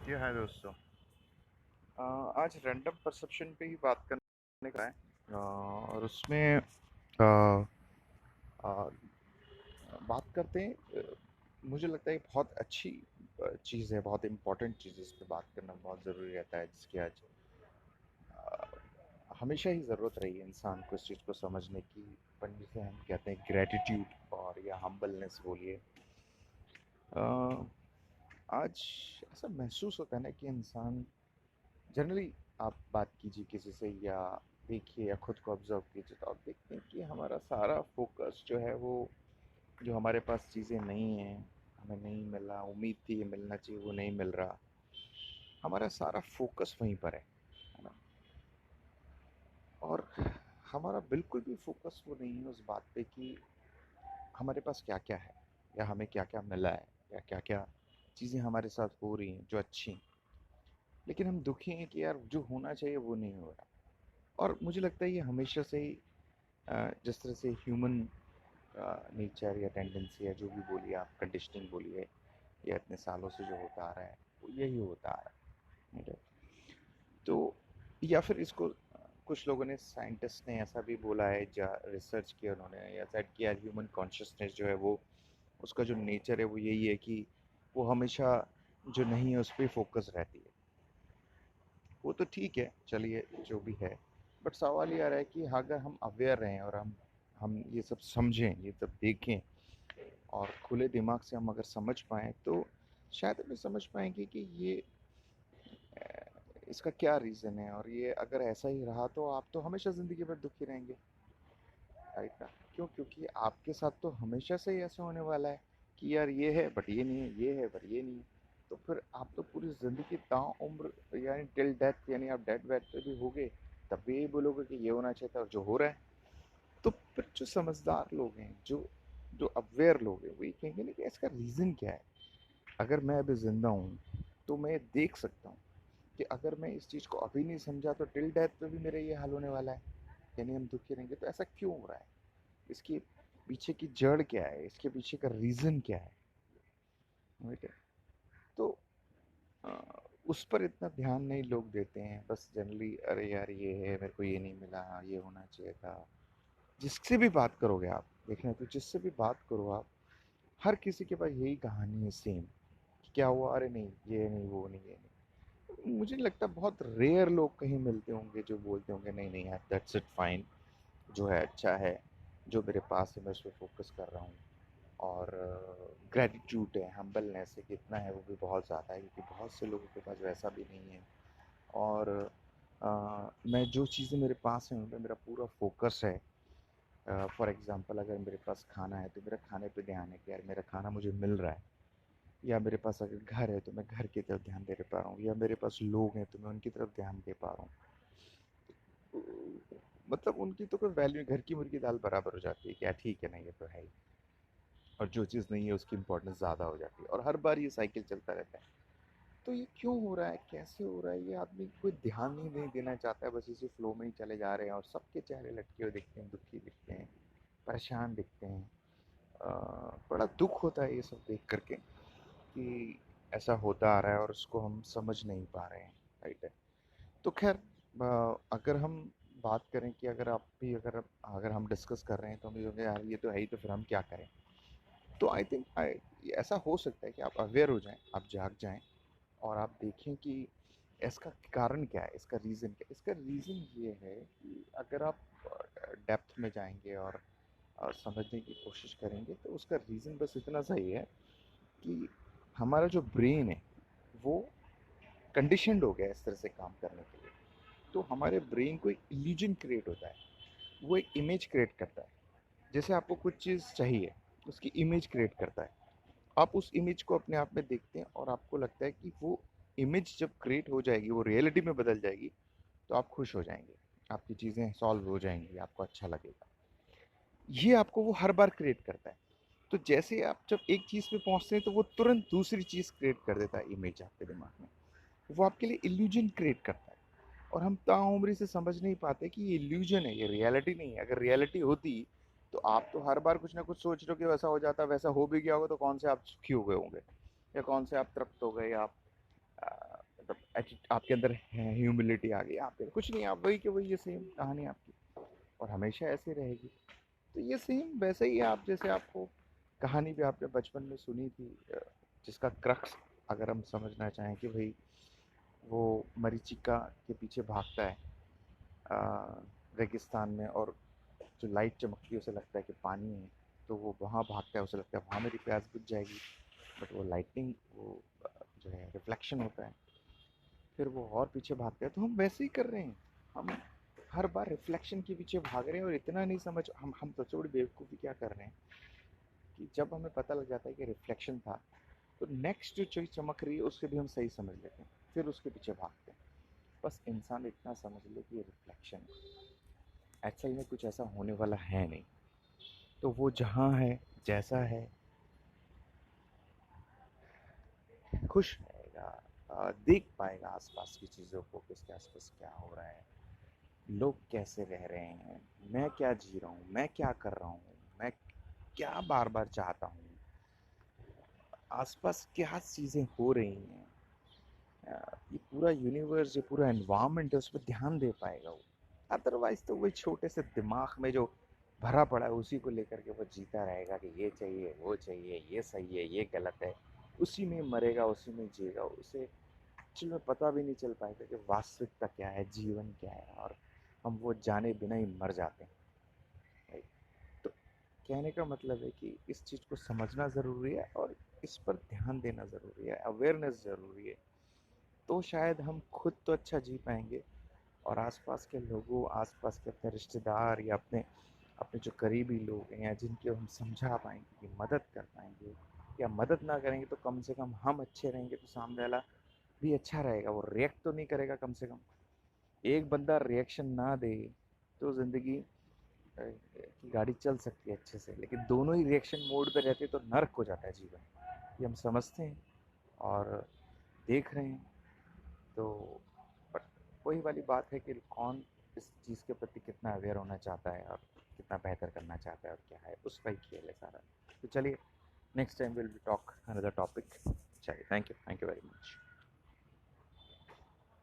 ये है दोस्तों। आज रैंडम परसेप्शन पे ही बात करने का है। और उसमें आ, बात करते हैं। मुझे लगता है बहुत अच्छी चीज़ है, बहुत इम्पोर्टेंट चीज़ है। इस पे बात करना बहुत ज़रूरी रहता है, जिसकी आज हमेशा ही ज़रूरत रही है इंसान को इस चीज़ को समझने की। पर जिसे हम कहते हैं ग्रेटिट्यूड और या हम्बलनेस बोलिए। अ, आज ऐसा महसूस होता है ना कि इंसान जनरली, आप बात कीजिए किसी से या देखिए या खुद को ऑब्जर्व कीजिए, तो आप देखते हैं कि हमारा सारा फोकस जो है वो, जो हमारे पास चीज़ें नहीं हैं, हमें नहीं मिल रहा, उम्मीद थी ये मिलना चाहिए वो नहीं मिल रहा, हमारा सारा फोकस वहीं पर है ना। और हमारा बिल्कुल भी फोकस वो नहीं है उस बात पे कि हमारे पास क्या क्या है, या हमें क्या क्या मिला है, या क्या क्या चीज़ें हमारे साथ हो रही हैं जो अच्छी हैं। लेकिन हम दुखी हैं कि यार जो होना चाहिए वो नहीं हो रहा। और मुझे लगता है ये हमेशा से ही जिस तरह से ह्यूमन नेचर या टेंडेंसी या जो भी बोलिए आप, कंडीशनिंग बोलिए, या इतने सालों से जो होता आ रहा है वो यही होता आ रहा है, ठीक है। तो या फिर इसको कुछ लोगों ने, साइंटिस्ट ने ऐसा भी बोला है, या रिसर्च किया उन्होंने, या सेट किया ह्यूमन कॉन्शियसनेस जो है वो, उसका जो नेचर है वो यही है कि वो हमेशा जो नहीं है उस पर फोकस रहती है। वो तो ठीक है, चलिए जो भी है। बट सवाल ये आ रहा है कि अगर हम अवेयर रहें और हम ये सब समझें, ये सब देखें, और खुले दिमाग से हम अगर समझ पाएँ, तो शायद हमें समझ पाएंगे कि ये इसका क्या रीज़न है। और ये अगर ऐसा ही रहा तो आप तो हमेशा ज़िंदगी भर दुखी रहेंगे, राइट ना। क्यों? क्योंकि आपके साथ तो हमेशा से ही ऐसा होने वाला है कि यार ये है बट ये नहीं है, ये है बट ये नहीं है। तो फिर आप तो पूरी ज़िंदगी ताउम्र, यानी टिल डेथ, यानी आप डेड बेड पे भी होगे तब भी यही बोलोगे कि ये होना चाहिए था और जो हो रहा है। तो फिर जो समझदार लोग हैं, जो जो अवेयर लोग हैं, वो ये कहेंगे ना कि इसका रीज़न क्या है। अगर मैं अभी ज़िंदा हूँ तो मैं देख सकता हूँ कि अगर मैं इस चीज़ को अभी नहीं समझा तो टिल डेथ पे भी मेरा ये हाल होने वाला है, यानी हम दुखी रहेंगे। तो ऐसा क्यों हो रहा है? इसके पीछे की जड़ क्या है, इसके पीछे का रीज़न क्या है, राइट है। तो अ, उस पर इतना ध्यान नहीं लोग देते हैं। बस जनरली अरे यार ये है, मेरे को ये नहीं मिला, ये होना चाहिए था। जिससे भी बात करोगे आप, देखना तो जिससे भी बात करो आप, हर किसी के पास यही कहानी है सेम। क्या हुआ? अरे नहीं ये नहीं, वो नहीं, ये नहीं। मुझे नहीं लगता, बहुत रेयर लोग कहीं मिलते होंगे जो बोलते होंगे नहीं नहीं यार, दैट्स इट फाइन, जो है अच्छा है, जो मेरे पास है मैं उस पर फोकस कर रहा हूँ। और ग्रेटिट्यूड है, हम्बलनेस है, कितना है वो भी बहुत ज़्यादा है, क्योंकि बहुत से लोगों के पास वैसा भी नहीं है। और मैं जो चीज़ें मेरे पास हैं उन पर मेरा पूरा फोकस है। फॉर एग्ज़ाम्पल, अगर मेरे पास खाना है तो मेरा खाने पे ध्यान है कि यार मेरा खाना मुझे मिल रहा है। या मेरे पास अगर घर है तो मैं घर की तरफ ध्यान दे पा रहा हूँ, या मेरे पास लोग हैं तो मैं उनकी तरफ ध्यान दे पा रहा हूँ। मतलब उनकी तो कोई वैल्यू, घर की मुर्गी दाल बराबर हो जाती है, क्या ठीक है ना, ये तो है ही। और जो चीज़ नहीं है उसकी इम्पोर्टेंस ज़्यादा हो जाती है, और हर बार ये साइकिल चलता रहता है। तो ये क्यों हो रहा है, कैसे हो रहा है, ये आदमी कोई ध्यान ही नहीं देना चाहता है, बस इसी फ्लो में ही चले जा रहे हैं। और सबके चेहरे लटके हुए दिखते हैं, दुखी दिखते हैं, परेशान दिखते हैं। बड़ा दुख होता है ये सब देख करके कि ऐसा होता आ रहा है और उसको हम समझ नहीं पा रहे हैं, राइट है। तो खैर, अगर हम बात करें कि अगर आप भी, अगर हम डिस्कस कर रहे हैं तो हम ये होंगे यार ये तो है ही, तो फिर हम क्या करें। तो आई थिंक ऐसा हो सकता है कि आप अवेयर हो जाएं, आप जाग जाएं, और आप देखें कि इसका कारण क्या है, इसका रीज़न क्या है। इसका रीज़न ये है कि अगर आप डेप्थ में जाएंगे और समझने की कोशिश करेंगे, तो उसका रीज़न बस इतना सही है कि हमारा जो ब्रेन है वो कंडीशनड हो गया है इस तरह से काम करने के लिए। तो हमारे ब्रेन को एक इल्यूजन क्रिएट होता है, वो एक इमेज क्रिएट करता है। जैसे आपको कुछ चीज़ चाहिए, उसकी इमेज क्रिएट करता है। आप उस इमेज को अपने आप में देखते हैं और आपको लगता है कि वो इमेज जब क्रिएट हो जाएगी, वो रियलिटी में बदल जाएगी, तो आप खुश हो जाएंगे, आपकी चीज़ें सॉल्व हो जाएंगी, आपको अच्छा लगेगा। ये आपको वो हर बार क्रिएट करता है। तो जैसे आप जब एक चीज़ पे पहुंचते हैं तो वो तुरंत दूसरी चीज़ क्रिएट कर देता है, इमेज आपके दिमाग में। वो आपके लिए इल्यूजन क्रिएट करता है। और हम ताउम्री से समझ नहीं पाते कि ये इल्यूजन है, ये रियलिटी नहीं है। अगर रियलिटी होती तो आप तो हर बार कुछ ना कुछ सोच रहे हो कि वैसा हो जाता, वैसा हो भी गया होगा, तो कौन से आप सुखी हो गए होंगे, या कौन से आप तृप्त हो गए, आप मतलब आपके अंदर ह्यूमिलिटी आ गई, आपके कुछ नहीं, आप वही के वही, ये सेम कहानी आपकी और हमेशा ऐसे रहेगी। तो ये सेम वैसे ही है, आप जैसे आपको कहानी भी आपने बचपन में सुनी थी, जिसका क्रक्स अगर हम समझना चाहें कि भाई वो मरीचिका के पीछे भागता है रेगिस्तान में, और जो लाइट चमकती है उसे लगता है कि पानी है, तो वो वहाँ भागता है, उसे लगता है वहाँ मेरी प्यास बुझ जाएगी, बट वो लाइटनिंग, वो जो है रिफ्लेक्शन होता है, फिर वो और पीछे भागता है। तो हम वैसे ही कर रहे हैं, हम हर बार रिफ्लेक्शन के पीछे भाग रहे हैं, और इतना नहीं समझ, हम तो बड़ी बेवकूफ़ी क्या कर रहे हैं कि जब हमें पता लग जाता है कि रिफ्लेक्शन था, तो नेक्स्ट जो चीज़ चमक रही है उससे भी हम सही समझ लेते हैं, फिर उसके पीछे भागते हैं। बस इंसान इतना समझ ले कि ये रिफ्लेक्शन है, एक्चुअल में कुछ ऐसा होने वाला है नहीं। तो वो जहाँ है, जैसा है, खुश रहेगा, देख पाएगा आसपास की चीज़ों को, किसके आसपास क्या हो रहा है, लोग कैसे रह रहे हैं, मैं क्या जी रहा हूँ, मैं क्या कर रहा हूँ, मैं क्या बार बार चाहता हूँ, आसपास क्या चीज़ें हो रही हैं, ये पूरा यूनिवर्स, ये पूरा एनवायरनमेंट है, उस पर ध्यान दे पाएगा वो। अदरवाइज तो वही छोटे से दिमाग में जो भरा पड़ा है उसी को लेकर के वो जीता रहेगा कि ये चाहिए, वो चाहिए, ये सही है, ये गलत है, उसी में मरेगा, उसी में जिएगा, उसे एक्चुअली में पता भी नहीं चल पाएगा कि वास्तविकता क्या है, जीवन क्या है, और हम वो जाने बिना ही मर जाते हैं। राइट। तो कहने का मतलब है कि इस चीज़ को समझना ज़रूरी है, और इस पर ध्यान देना ज़रूरी है, अवेयरनेस ज़रूरी है। तो शायद हम खुद तो अच्छा जी पाएंगे, और आसपास के लोगों, आसपास के अपने रिश्तेदार, या अपने अपने जो करीबी लोग हैं, या जिनके हम समझा पाएंगे, कि मदद कर पाएंगे, या मदद ना करेंगे तो कम से कम हम अच्छे रहेंगे, तो सामने वाला भी अच्छा रहेगा, वो रिएक्ट तो नहीं करेगा। कम से कम एक बंदा रिएक्शन ना दे तो ज़िंदगी की गाड़ी चल सकती है अच्छे से, लेकिन दोनों ही रिएक्शन मोड पे रहते तो नर्क हो जाता है जीवन। ये हम समझते हैं और देख रहे हैं। तो बट वही वाली बात है कि कौन इस चीज़ के प्रति कितना अवेयर होना चाहता है, और कितना बेहतर करना चाहता है, और क्या है उसका ही खेल है सारा। तो चलिए, next time will be talk another topic. चलिए, थैंक यू वेरी मच।